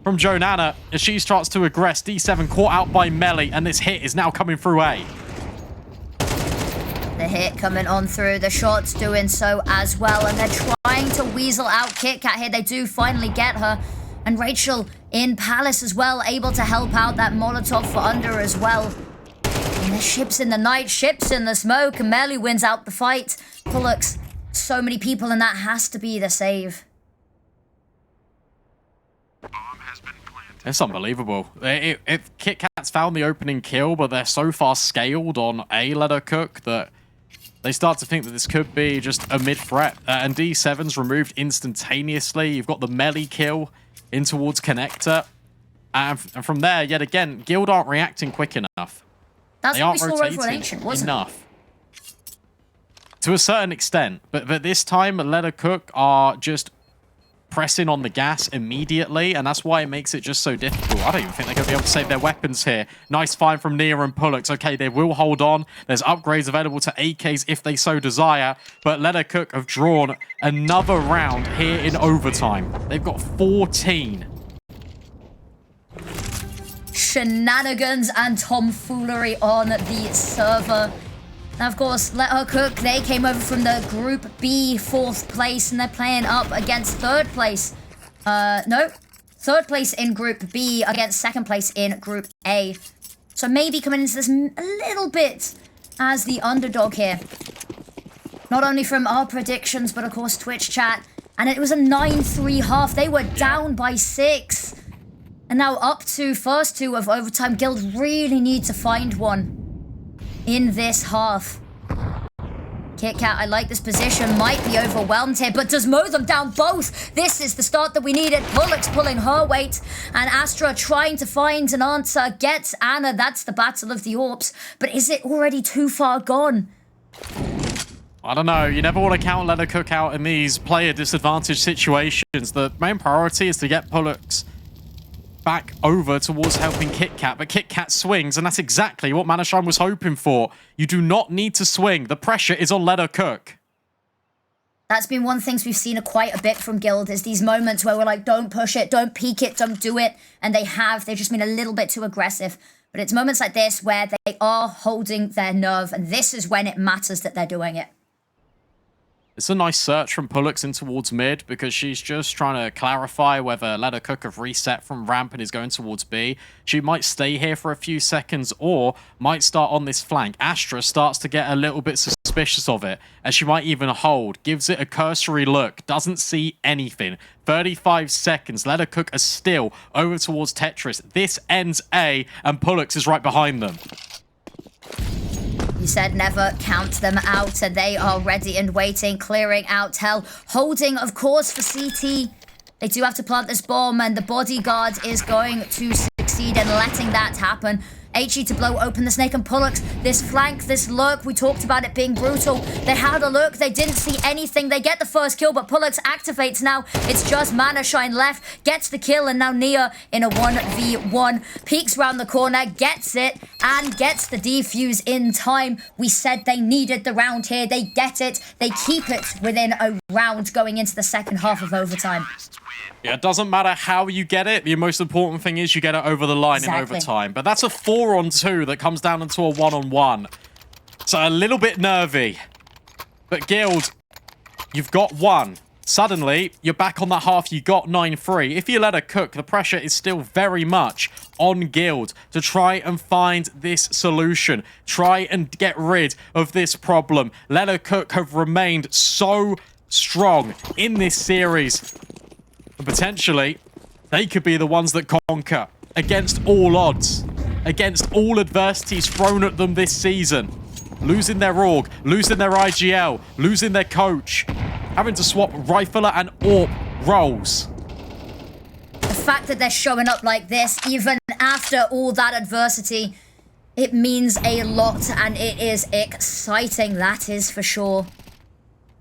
from Joanana as she starts to aggress. D7 caught out by meli, and this hit is now coming through A. The hit coming on through, the shots doing so as well, and they're trying to weasel out KitKat here. They do finally get her, and RacheLL in Palace as well, able to help out that Molotov for under as well. And the ships in the night, ships in the smoke, and meli wins out the fight. pullox, so many people, and that has to be the save. It's unbelievable. If KitKat's found the opening kill, but they're so far scaled on A Cook that they start to think that this could be just a mid-threat. And D7's removed instantaneously. You've got the meli kill in towards connector. And from there, yet again, Guild aren't reacting quick enough. That's what we saw over Ancient, wasn't it? To a certain extent. But this time, Cook are just pressing on the gas immediately, and that's why it makes it just so difficult. I don't even think they're going to be able to save their weapons here. Nice find from Nia and pullox. Okay, they will hold on. There's upgrades available to AKs if they so desire, but Cook have drawn another round here in overtime. They've got 14. Shenanigans and tomfoolery on the server. Now, of course, Cook, they came over from the Group B 4th place, and they're playing up against 3rd place. No, 3rd place in Group B against 2nd place in Group A. So maybe coming into this a little bit as the underdog here. Not only from our predictions, but of course Twitch chat. And it was a 9-3 half. They were down by 6. And now up to first 2 of overtime. Guild really need to find one in this half. KitKat, I like this position, might be overwhelmed here, but does mow them down both. This is the start that we needed. pullox pulling her weight, and Astra trying to find an answer. Gets Anna, that's the battle of the Orps, but is it already too far gone? I don't know. You never want to count Cook out in these player disadvantaged situations. The main priority is to get pullox back over towards helping KitKat, but KitKat swings, and that's exactly what Manashine was hoping for. You do not need to swing. The pressure is on Cook. That's been one of the things we've seen quite a bit from Guild, is these moments where we're like, don't push it, don't peek it, don't do it, and they've just been a little bit too aggressive. But it's moments like this where they are holding their nerve, and this is when it matters that they're doing it. It's a nice search from pullox in towards mid, because she's just trying to clarify whether Cook have reset from ramp and is going towards B. She might stay here for a few seconds or might start on this flank. Astra starts to get a little bit suspicious of it, and she might even hold. Gives it a cursory look. Doesn't see anything. 35 seconds. Cook are still over towards Tetris. This ends A, and pullox is right behind them. You said never count them out, and they are ready and waiting, clearing out hell. Holding, of course, for CT. They do have to plant this bomb, and the bodyguard is going to succeed in letting that happen. HE to blow open the snake, and pullox, this flank, this lurk, we talked about it being brutal. They had a look, they didn't see anything. They get the first kill, but pullox activates now. It's just Manashine left, gets the kill, and now Nia in a 1v1. Peeks round the corner, gets it, and gets the defuse in time. We said they needed the round here. They get it. They keep it within a round going into the second half of overtime. Yeah, it doesn't matter how you get it. The most important thing is you get it over the line in overtime. But that's a 4-on-2 that comes down into a 1-on-1. So a little bit nervy. But Guild, you've got one. Suddenly, you're back on that half. You got 9-3. If you let her cook, the pressure is still very much on Guild to try and find this solution. Try and get rid of this problem. Let her cook have remained so strong in this series. And potentially, they could be the ones that conquer against all odds, against all adversities thrown at them this season. Losing their org, losing their IGL, losing their coach, having to swap Rifler and AWP roles. The fact that they're showing up like this, even after all that adversity, it means a lot and it is exciting, that is for sure.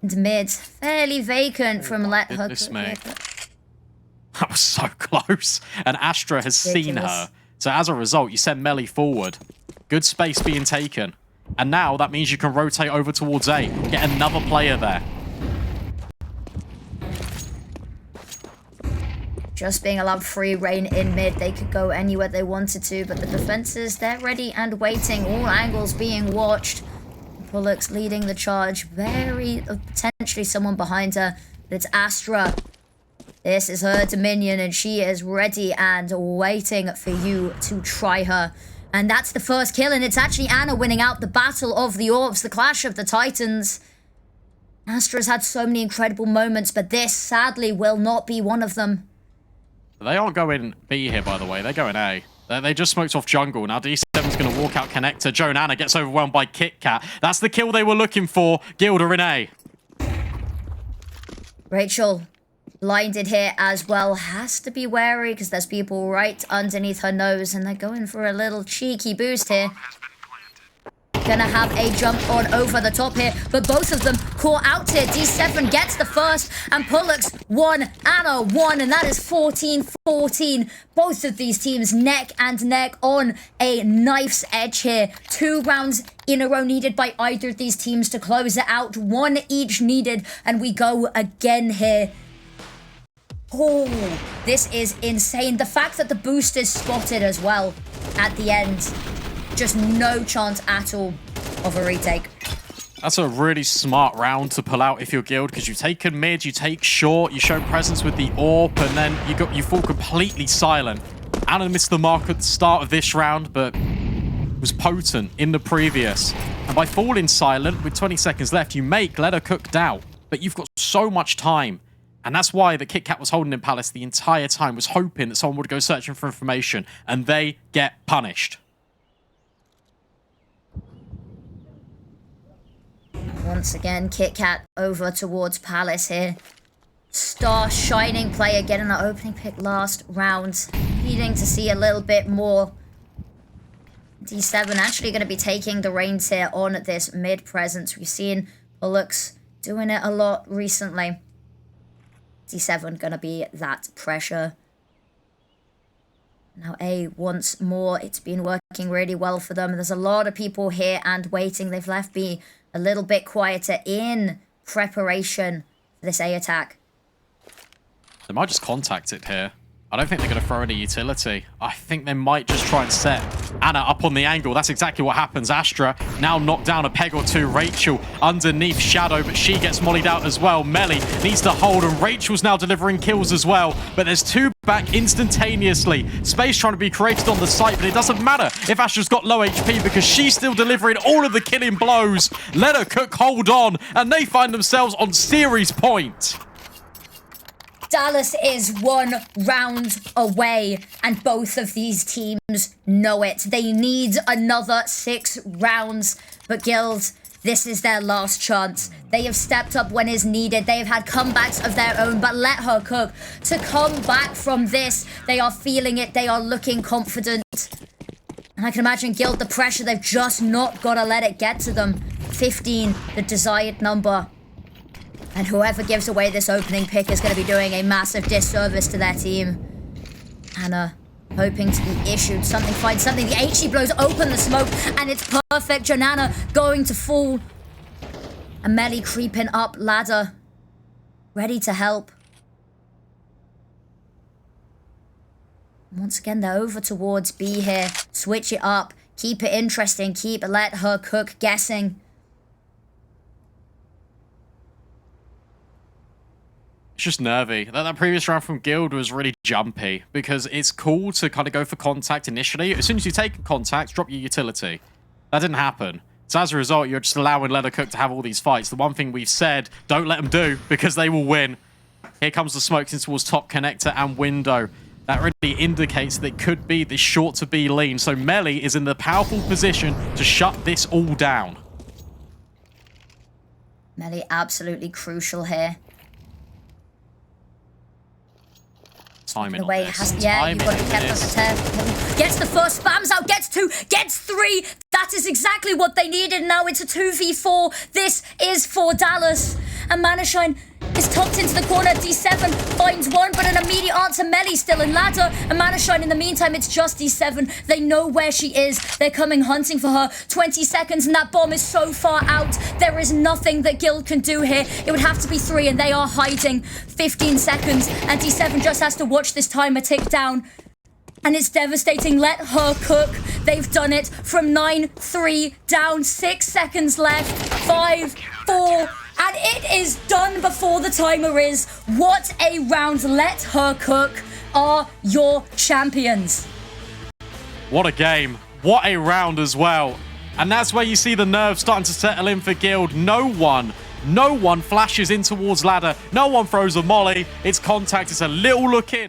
And mid, fairly vacant from Let Her Goodness Cook. me. That was so close. And Astra has seen her. So as a result, you send meli forward. Good space being taken. And now that means you can rotate over towards A. Get another player there. Just being allowed free reign in mid. They could go anywhere they wanted to, but the defenses, they're ready and waiting. All angles being watched. pullox leading the charge. Very potentially someone behind her. But it's Astra. This is her Dominion, and she is ready and waiting for you to try her. And that's the first kill, and it's actually Ana winning out the Battle of the Orbs, the Clash of the Titans. Astra's had so many incredible moments, but this, sadly, will not be one of them. They aren't going B here, by the way. They're going A. They just smoked off jungle. Now D7's going to walk out connector. Joanana gets overwhelmed by KitKat. That's the kill they were looking for. Gilda in A. RacheLL blinded here as well. Has to be wary because there's people right underneath her nose, and they're going for a little cheeky boost here. Gonna have a jump on over the top here, but both of them caught out here. D7 gets the first, and pullox 1, Ana 1, and that is 14-14. Both of these teams neck and neck on a knife's edge here. 2 rounds in a row needed by either of these teams to close it out. 1 each needed, and we go again here. Oh, this is insane. The fact that the boost is spotted as well at the end. Just no chance at all of a retake. That's a really smart round to pull out if you're Guild, because you've taken mid, you take short, you show presence with the AWP, and then you fall completely silent. Ana missed the mark at the start of this round, but was potent in the previous. And by falling silent with 20 seconds left, you make Let Her Cook doubt, but you've got so much time. And that's why the KitKat was holding in Palace the entire time, was hoping that someone would go searching for information, and they get punished. Once again, KitKat over towards Palace here. Star shining player getting the opening pick last round. Needing to see a little bit more. D7 actually going to be taking the reins here on this mid presence. We've seen pullox doing it a lot recently. D7 going to be that pressure. Now A once more. It's been working really well for them. There's a lot of people here and waiting. They've left B a little bit quieter in preparation for this A attack. They might just contact it here. I don't think they're going to throw any utility. I think they might just try and set Ana up on the angle. That's exactly what happens. Astra now knocked down a peg or two. RacheLL underneath Shadow, but she gets mollied out as well. meli needs to hold, and RacheLL's now delivering kills as well. But there's 2 back instantaneously. Space trying to be created on the site, but it doesn't matter if Astra's got low HP because she's still delivering all of the killing blows. Let Her Cook hold on, and they find themselves on series point. Dallas is 1 round away, and both of these teams know it. They need another 6 rounds, but Guild, this is their last chance. They have stepped up when is needed. They have had comebacks of their own, but Let Her Cook to come back from this. They are feeling it. They are looking confident. And I can imagine Guild, the pressure, they've just not got to let it get to them. 15, the desired number. And whoever gives away this opening pick is going to be doing a massive disservice to their team. Ana hoping to be issued something, find something. The HE blows open the smoke, and it's perfect. Joanana going to fall. And meli creeping up ladder. Ready to help. Once again, they're over towards B here. Switch it up. Keep it interesting. Keep let her cook guessing. It's just nervy. That previous round from Guild was really jumpy because it's cool to kind of go for contact initially. As soon as you take contact, drop your utility. That didn't happen. So as a result, you're just allowing Let Her Cook to have all these fights. The one thing we've said, don't let them do because they will win. Here comes the smokes in towards top connector and window. That really indicates that it could be this short to be lean. So meli is in the powerful position to shut this all down. meli absolutely crucial here. Timing The way on it this. has, yeah, you've got to be careful. Gets the first, spams out, gets two, gets three. That is exactly what they needed. Now it's a 2v4. This is for Dallas. And Manashine is tucked into the corner. D7 finds one, but an immediate answer. meli still in ladder. And Manashine, in the meantime, it's just D7. They know where she is. They're coming hunting for her. 20 seconds, and that bomb is so far out. There is nothing that Guild can do here. It would have to be 3, and they are hiding. 15 seconds, and D7 just has to watch this timer tick down. And it's devastating. Let her cook. They've done it from 9-3 down. 6 seconds left. 5, 4, and it is done before the timer is. What a round. Let her cook are your champions. What a game. What a round as well. And that's where you see the nerves starting to settle in for Guild. No one flashes in towards ladder. No one throws a molly. It's contact. It's a little look in.